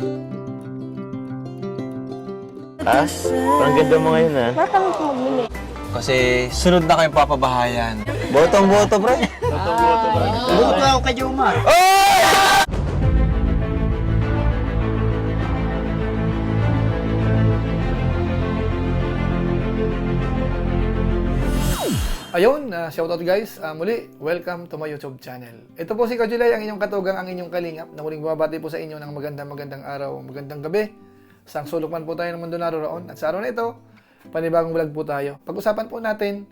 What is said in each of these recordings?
Ah, parang ganda mo ngayon ah. Bakit kami magmili? Kasi sunod na kayong papabahayan. Botong-boto, pre. Buto ako kay Jomar. Ayun, shoutout guys. Muli, welcome to my YouTube channel. Ito po si Kajulay, ang inyong katugang, ang inyong kalingap, na muling bumabati po sa inyo ng magandang araw, magandang gabi. Sang sulok man po tayo ng mundo naroon. At sa araw na ito, panibagong vlog po tayo. Pag-usapan po natin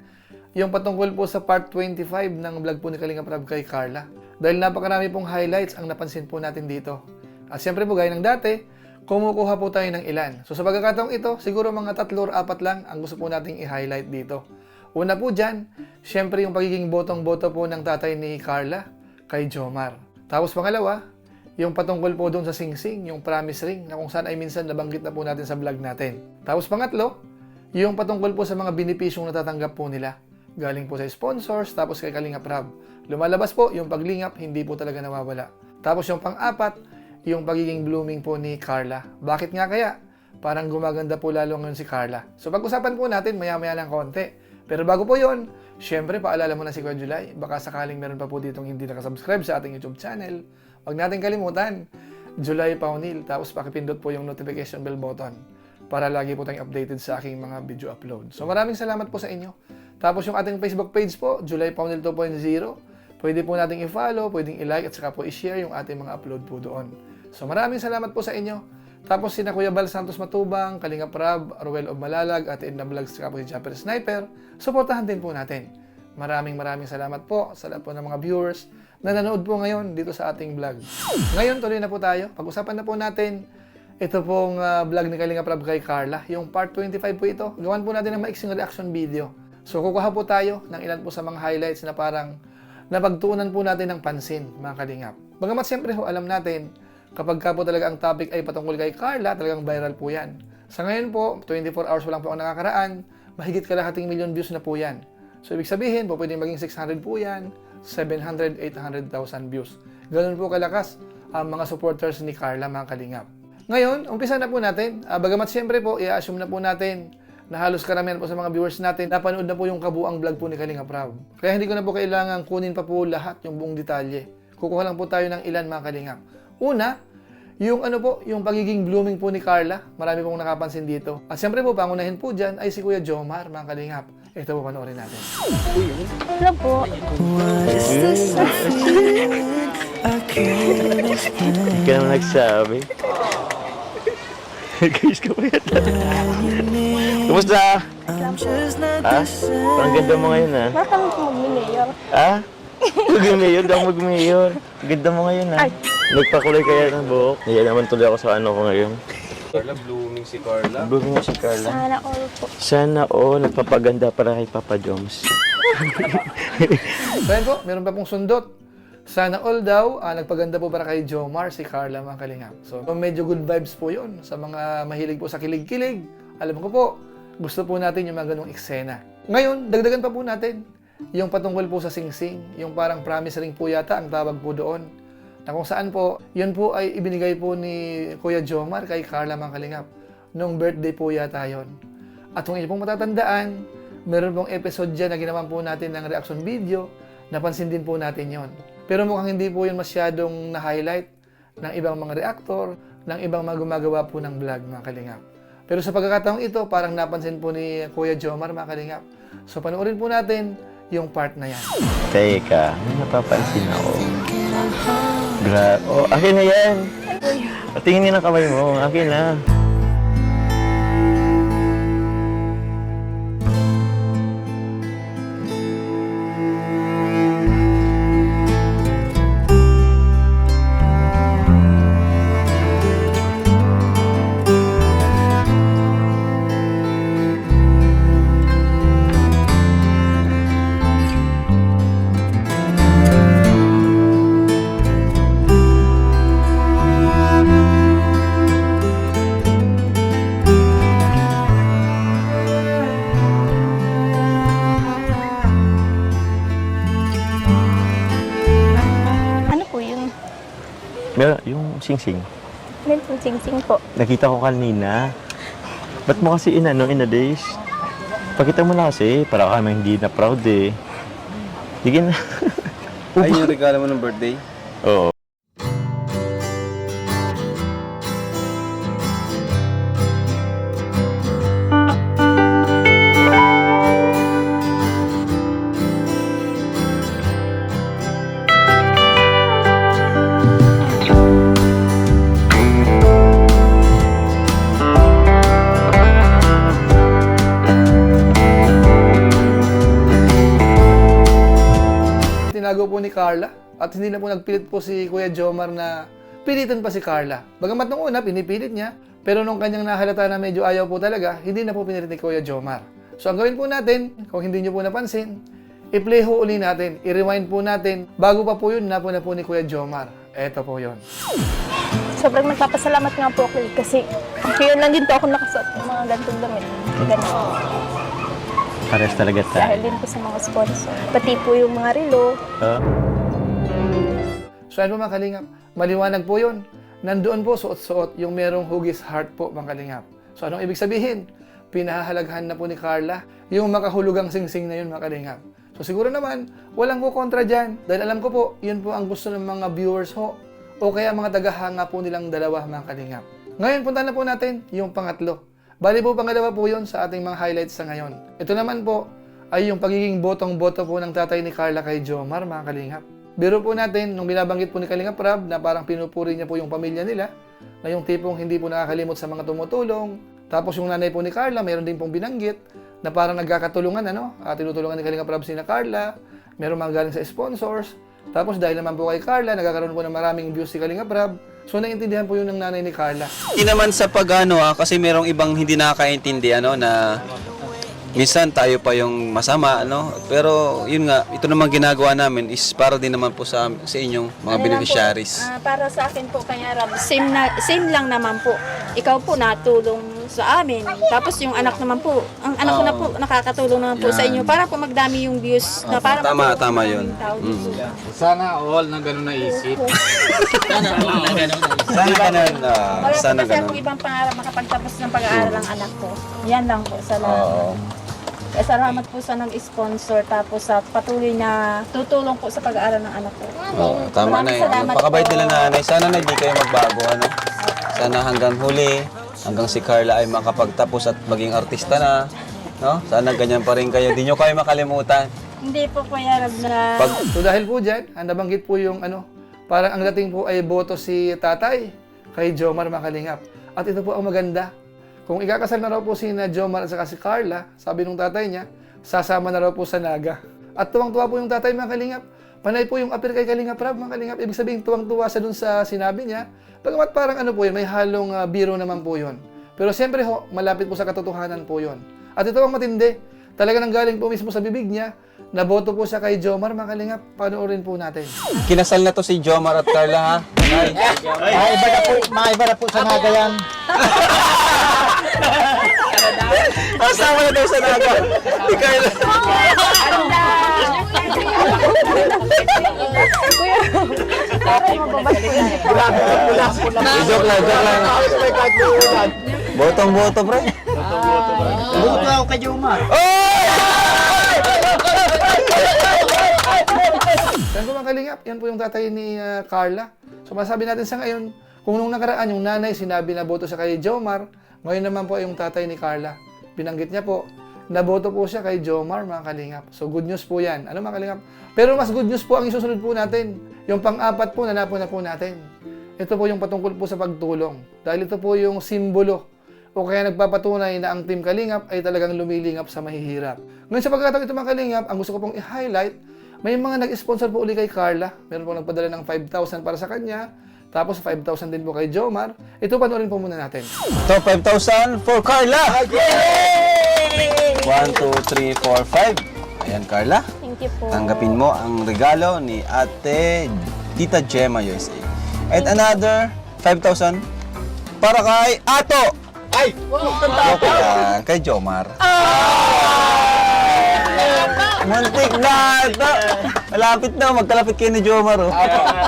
yung patungkol po sa part 25 ng vlog po ni Kalingap Rab kay Carla. Dahil napakarami pong highlights ang napansin po natin dito. At siyempre po gaya ng dati, kumukuha po tayo ng ilan. So sa pagkakataong ito, siguro mga 3 or 4 lang ang gusto po nating i-highlight dito. Una po dyan, syempre yung pagiging botong-boto po ng tatay ni Carla kay Jomar. Tapos pangalawa, yung patungkol po doon sa singsing, yung promise ring, na kung saan ay minsan nabanggit na po natin sa vlog natin. Tapos pangatlo, yung patungkol po sa mga benepisyong natatanggap po nila. Galing po sa sponsors, tapos kay Kalingap Rab. Lumalabas po, yung paglingap, hindi po talaga nawawala. Tapos yung pang-apat, yung pagiging blooming po ni Carla. Bakit nga kaya? Parang gumaganda po lalo ngayon si Carla. So pag-usapan po natin maya-maya lang konti. Pero bago po yon, syempre paalala mo na si Kuya July, baka sakaling meron pa po ditong hindi nakasubscribe sa ating YouTube channel. Huwag natin kalimutan, July Paunil, tapos pakipindot po yung notification bell button para lagi po tayong updated sa aking mga video upload. So maraming salamat po sa inyo. Tapos yung ating Facebook page po, July Paunil 2.0, pwede po nating i-follow, pwedeng i-like at saka po i-share yung ating mga upload po doon. So maraming salamat po sa inyo. Tapos sina Kuya Bal Santos Matubang, Kalingap Rab, Ruel of Malalag, at Edna Vlogs, saka po si Japper Sniper, suportahan din po natin. Maraming salamat po sa lahat po ng mga viewers na nanood po ngayon dito sa ating vlog. Ngayon, tuloy na po tayo. Pag-usapan na po natin ito pong vlog ni Kalingap Rab kay Carla. Yung part 25 po ito. Gawan po natin ng maiksing reaction video. So, kukuha po tayo ng ilan po sa mga highlights na parang napagtuunan po natin ng pansin, mga Kalingap. Bagamat siyempre ho, alam natin, kapag ka po talaga ang topic ay patungkol kay Carla, talagang viral po yan. Sa ngayon po, 24 hours po lang po ang nakakaraan, mahigit kalahating million views na po yan. So, ibig sabihin po, pwedeng maging 600 po yan, 700, 800,000 views. Ganun po kalakas ang mga supporters ni Carla, mga Kalingap. Ngayon, umpisa na po natin. Bagamat siyempre po, i-assume na po natin na halos karamihan po sa mga viewers natin, napanood na po yung kabuang vlog po ni Kalingap Rab. Kaya hindi ko na po kailangan kunin pa po lahat yung buong detalye. Kukuha lang po tayo ng ilan, mga Kalingap. Una, yung yung pagiging blooming po ni Carla, marami pong nakapansin dito. At siyempre po, pangunahin po dyan ay si Kuya Jomar, mga Kalingap. Ito po, panoorin natin. Hello po. Hindi ka naman nagsabi. Guys, ka pa yata. Kumusta? Ah, parang ganda mo ngayon ah. Bakit kami magmili? Ah? Mag-mayor, daw mag-mayor. Ganda mo ngayon ah. Nagpakulay kaya ng buhok. Kaya naman tuloy ako sa ano ko ngayon. Carla, blooming si Carla. Blooming mo si Carla. Sana all po. Sana nagpapaganda para kay Papa Joms. So, yan po, meron pa pong sundot. Sana all daw, nagpaganda po para kay Jomar, si Carla, mga Kalingap. So, medyo good vibes po yun sa mga mahilig po sa kilig-kilig. Alam ko po, gusto po natin yung mga ganong eksena. Ngayon, dagdagan pa po natin yung patungkol po sa singsing, yung parang promise ring po yata ang tawag po doon. Na kung saan po, yun po ay ibinigay po ni Kuya Jomar kay Carla, mga Kalingap. Nung birthday po yata yun. At kung inyo pong matatandaan, meron pong episode dyan na ginawa po natin ng reaction video, napansin din po natin yon. Pero mukhang hindi po yun masyadong na-highlight ng ibang mga reactor, ng ibang mga gumagawa po ng vlog, mga Kalingap. Pero sa pagkakataong ito, parang napansin po ni Kuya Jomar, mga Kalingap. So panoorin po natin yung part na yan. Teka, may napapansin ako. Oh, akin na yan. Tingin niyo ng kamay mo. Akin na. Ano po yun? Meron, yung sing-sing. Mental sing-sing po. Nakita ko kanina. Ba't mo kasi in-a-days? Pakita mo na kasi, para kami hindi na proud eh. Sige na. Ay, yung regalo mo ng birthday? Oo. Tinago po ni Carla at hindi na po nagpilit po si Kuya Jomar na pilitin pa si Carla. Bagamat nung una, pinipilit niya, pero nung kanyang nahalata na medyo ayaw po talaga, hindi na po pinilit ni Kuya Jomar. So ang gawin po natin, kung hindi niyo po napansin, i-play ho uli natin, i-rewind po natin, bago pa po yun, napuna po ni Kuya Jomar. Eto po yun. Sobrang nagpapasalamat nga po ako kasi ngayon lang din po ako nakasuot ng mga ganitong damit. Ganun. Pares talaga tayo. Dahil din po sa mga sponsor. Pati po yung mga relo. So ayun po mga kalingap, maliwanag po yun. Nandoon po suot-suot yung merong hugis heart po mga kalingap. So anong ibig sabihin? Pinahahalaghan na po ni Carla yung makahulugang sing-sing na yun mga kalingap. So siguro naman, walang ko kontra dyan. Dahil alam ko po, yun po ang gusto ng mga viewers ho. O kaya mga tagahanga po nilang dalawa mga kalingap. Ngayon punta na po natin yung pangatlo. Bali po pangalawa po yun sa ating mga highlights sa ngayon. Ito naman po ay yung pagiging botong-boto po ng tatay ni Carla kay Jomar mga kalingap. Biro po natin, nung binabanggit po ni Kalingap Rab na parang pinupuri niya po yung pamilya nila, na yung tipong hindi po nakakalimot sa mga tumutulong. Tapos yung nanay po ni Carla, mayroon din pong binanggit na parang nagkakatulungan, tinutulungan ni Kalingap Rab sina Carla, mayroon mga galing sa sponsors. Tapos dahil naman po kay Carla, nagkakaroon po ng maraming views si Kalingap Rab. So naiintindihan po yun ng nanay ni Carla. Hindi naman sa kasi merong ibang hindi nakakaintindi na minsan tayo pa yung masama pero yun nga, ito naman ginagawa namin is para din naman po sa inyong mga beneficiaries. Para sa akin po kaya Rab, same lang naman po. Ikaw po natulong sa amin. Tapos yung anak naman po, ang anak ko na po nakakatulong naman po sa inyo para po magdami yung views na para Tama yun. Sana all na ganun naisip. Sana ganun. Sana Kasi ganun. akong ibang pangarap makapagtapos ng pag-aaral ng anak ko. Yan lang po. Salamat. Salamat po sa nag-sponsor tapos sa patuloy na tutulong po sa pag-aaral ng anak ko. Tama na Maraming yun. salamat Napakabait po. nila nanay. Sana na hindi kayo magbago. Sana hanggang huli, hanggang si Carla ay makapagtapos at maging artista na. Sana ganyan pa rin kayo. Hindi nyo kayo makalimutan. Hindi po Kuya Rab na... So dahil po dyan, nabanggit po yung parang ang dating po ay boto si tatay kay Jomar mga kalingap. At ito po ang maganda. Kung ikakasal na raw po si Jomar at saka si Carla, sabi nung tatay niya, sasama na raw po sa Naga. At tuwang-tuwa po yung tatay mga kalingap. Panay po yung apir kay Kalingap Rab mga kalingap. Ibig sabihin tuwang-tuwa sa dun sa sinabi niya. Bagamat parang po yun, may halong biro naman po yun. Pero siyempre ho, malapit po sa katotohanan po yun. At ito ang matindi. Talaga nang galing po mismo sa bibig niya, naboto po siya kay Jomar mga kalingap. Panoorin po natin. Kinasal na to si Jomar at Carla, ha? Nay. Maiba na po sa Naga yan. Kasama na daw sa Naga. Si Carla. Joke lang. Botong-boto, pre. Buto ako kay Jomar. Yan po mga kalingap, yan po yung tatay ni Carla. So masabi natin sa ngayon, kung nung nakaraan yung nanay sinabi na boto siya kay Jomar, ngayon naman po ay yung tatay ni Carla. Binanggit niya po, naboto po siya kay Jomar mga kalingap. So good news po yan. Ano mga kalingap? Pero mas good news po ang isusunod po natin. Yung pang-apat po, nanapon na po natin. Ito po yung patungkol po sa pagtulong. Dahil ito po yung simbolo o kaya nagpapatunay na ang Team Kalingap ay talagang lumilingap sa mahihirap. Ngayon sa pagkataon ito mga kalingap, ang gusto ko pong i-highlight, may mga nag-sponsor po uli kay Carla. Meron po nagpadala ng 5,000 para sa kanya. Tapos 5,000 din po kay Jomar. Ito panoorin po muna natin. Ito, 5,000 for Carla! 1, 2, 3, 4, 5. Ayan, Carla. Thank you po. Tanggapin mo ang regalo ni Ate Tita Gemma USA. At another 5,000 para kay Ato! Joke lang, kay Jomar. Muntik na! Ito! Malapit na, magkalapit kayo ni Jomar. Oh.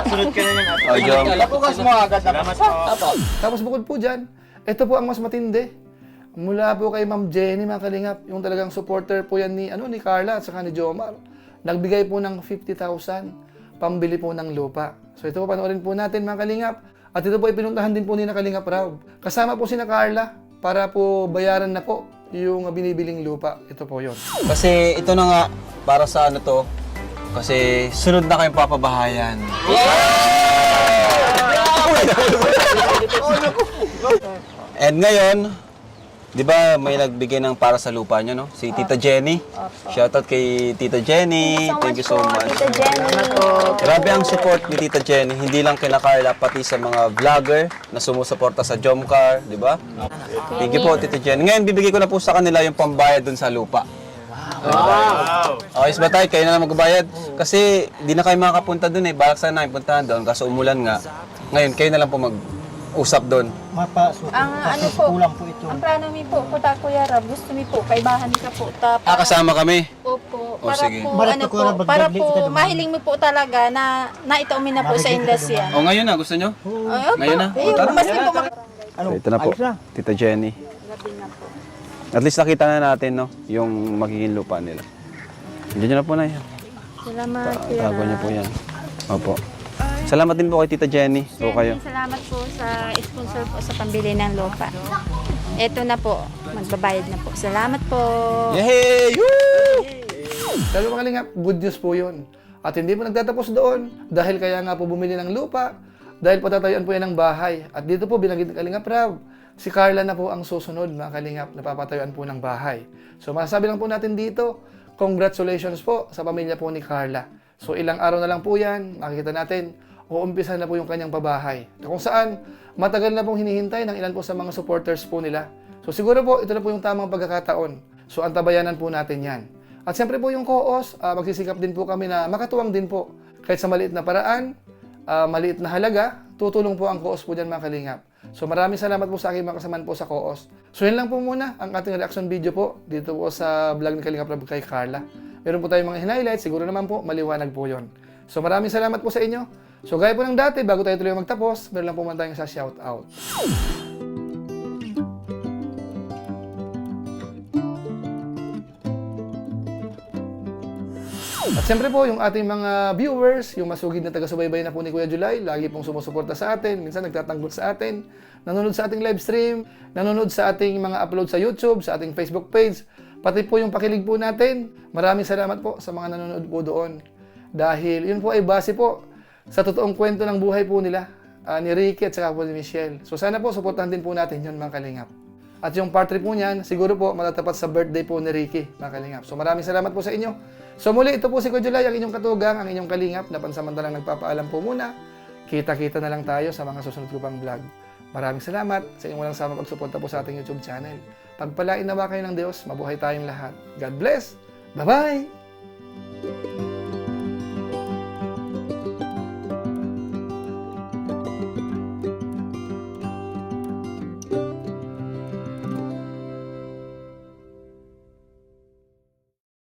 Sunod ka na ng Oh, Jomar. Bukas mo agad na. Tapos bukod po dyan, ito po ang mas matindi. Mula po kay Ma'am Jenny, mga kalingap, yung talagang supporter po yan ni Carla at saka ni Jomar. Nagbigay po ng 50,000 pambili po ng lupa. So ito po, panoorin po natin mga kalingap. At ito po, ipinuntahan din po ni na Kalingap Rob. Kasama po si na Carla para po bayaran na po yung binibiling lupa. Ito po yon. Kasi ito na nga, para sa ano to, kasi sunod na kayong papabahayan. And ngayon, di ba may nagbigay ng para sa lupa nyo, no? Si Tita Jenny. Shoutout kay Tita Jenny. Thank you so much. Tita Jenny. Grabe ang support ni Tita Jenny, hindi lang kina Carla, pati sa mga vlogger na sumusuporta sa Jomcar, di ba? Thank you po, Tita Jenny. Ngayon, bibigay ko na po sa kanila yung pambayad dun sa lupa. Wow! Okay, ba tayo? Kayo na lang magbayad. Kasi di na kayo makakapunta dun eh. Balak sana namin puntahan doon, kaso umulan nga. Ngayon, kayo na lang po mag-usap doon. Ang ano po, ang plano mi po, kuta Kuya Rab, gusto mi po, kaibahan ka po. Kasama kami. Opo, O, para sige. po, ano po, para po, mahiling mo po talaga na naitaumin na po sa industriya. O, ngayon na, gusto nyo? Ngayon na? O, tara. Mas po So, ito na po, Tita Jenny. At least nakita na natin, no, yung magiging lupa nila. Diyan nyo na po na yan. Salamat, Kuya Tago niyo Rab. po yan. Opo. Salamat din po kay Tita Jenny. So kayo. Salamat po sa sponsor po sa pambili ng lupa. Ito na po, magbabayad na po. Salamat po. Yay! Woo! Pero mga kalingap, good news po yun. At hindi po nagtatapos doon. Dahil kaya nga po bumili ng lupa. Dahil patatayuan po yan ng bahay. At dito po binanggit ng Kalingap Rob. Si Carla na po ang susunod, mga kalingap, na papatayuan po ng bahay. So masasabi lang po natin dito, congratulations po sa pamilya po ni Carla. So ilang araw na lang po yan, makikita natin, uumpisa na po yung kanyang pabahay. Kung saan, matagal na pong hinihintay ng ilan po sa mga supporters po nila. So siguro po, ito na po yung tamang pagkakataon. So antabayanan po natin yan. At siyempre po yung COOS, magsisikap din po kami na makatuwang din po. Kahit sa maliit na paraan, maliit na halaga, tutulong po ang COOS po dyan, mga kalingap. So maraming salamat po sa aking mga kasamaan po sa COOS. So yun lang po muna ang ating reaction video po dito po sa vlog ni Kalingap Rob kay Carla. Meron po tayong mga highlights, siguro naman po maliwanag po yon. So maraming salamat po sa inyo. So gaya po ng dati, bago tayo tuloy magtapos, meron lang po man tayong sa shoutout. At siyempre po, yung ating mga viewers, yung masugid na taga-subaybay na po ni Kuya July, lagi pong sumusuporta sa atin, minsan nagtatanggol sa atin, nanonood sa ating live stream, nanonood sa ating mga upload sa YouTube, sa ating Facebook page, pati po yung pakilig po natin. Maraming salamat po sa mga nanonood po doon. Dahil yun po ay base po sa totoong kwento ng buhay po nila, ni Ricky at saka po ni Michelle. So sana po, suportahan din po natin yun, mga kalingap. At yung part 3 po niyan, siguro po matatapat sa birthday po ni Ricky, mga kalingap. So maraming salamat po sa inyo. So muli, ito po si Kuya July, ang inyong katugang, ang inyong kalingap, na pansamantalang nagpapaalam po muna. Kita-kita na lang tayo sa mga susunod ko pang vlog. Maraming salamat sa inyong walang sama pagsuporta po sa ating YouTube channel. Pagpalain nawa kayo ng Diyos, mabuhay tayong lahat. God bless! Bye-bye!